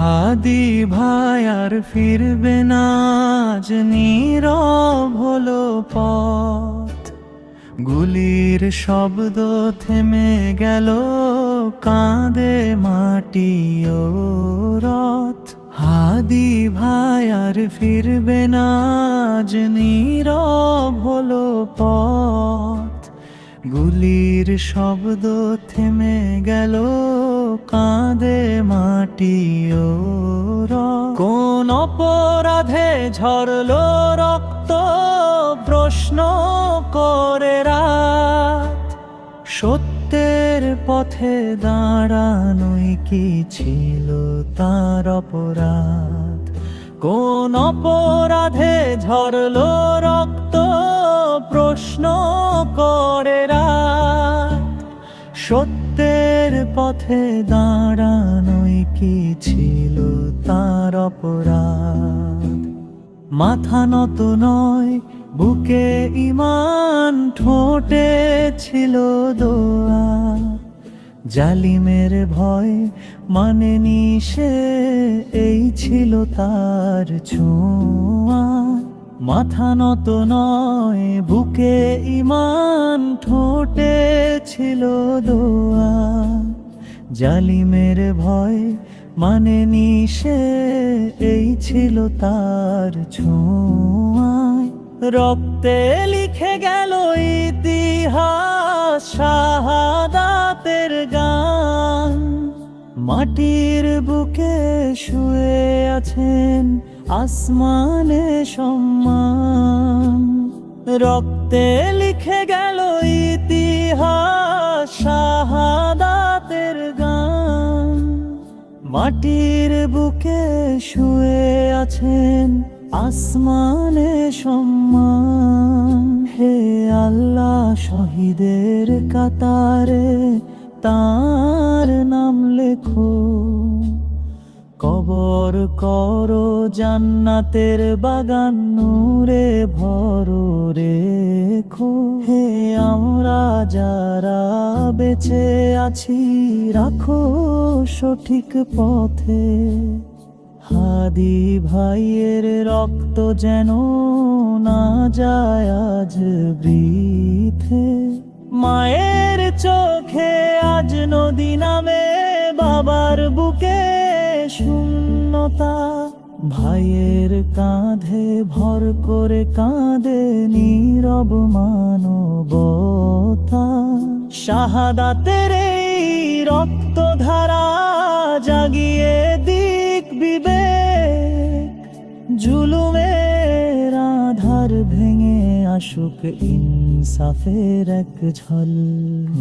হাদি ভাই আর ফিরবে না, আজ নীরব হলো পথ। গুলির শব্দ থেমে গেল, কাঁদে মাটি ও রথ। হাদি ভাই আর ফিরবে না, আজ নীরব হলো পথ। গুলির শব্দ থেমে গেল, কাঁদে মাটি ও রথ। কোন অপরাধে ঝরলো রক্ত, প্রশ্ন করে রাত। সত্যের পথে দাঁড়ানোই কি ছিল তার অপরাধ? কোন অপরাধে ঝরলো রক্ত, প্রশ্ন করে রাত। সত্যের পথে দাঁড়ানোই কি ছিল তার অপরাধ? মাথা নত নয়, বুকে ঈমান, ঠোঁটে ছিল দোয়া। জালিমের ভয় মানেনি সে, এই ছিল তার ছোঁয়া। মাথা নত নয়, বুকে ঈমান, ঠোঁটে ছিল দোয়া। জালিমের ভয় মানেনি সে, এই ছিল তার ছোঁয়ায়। রক্তে লিখে গেল ইতিহাস, শাহাদাতের গান। মাটির বুকে শুয়ে আছেন আসমানে সম্মান। রক্তে লিখে গেল ইতিহাস, শাহাদাতের গান। মাটির বুকে শুয়ে আছেন আসমানে সম্মান। হে আল্লাহ, শহীদের কাতারে তার নাম লেখো। কবর করো জান্নাতের বাগান, নূরে ভরো রেখো। হে আমরা যারা বেঁচে আছি, রাখো সঠিক পথে। হাদি ভাইয়ের রক্ত যেন না যায় আজ বৃথে। মায়ের চোখে আজ নদী নামে, বাবার বুকে শূন্যতা। ভাইয়ের কাঁধে ভর করে কাঁদে নীরব মানবতা। শাহাদাতের এই রক্তধারা জাগিয়ে দিক বিবেক। জুলুমের আধার ভেঙে আসুক ইনসাফের এক ঝলক।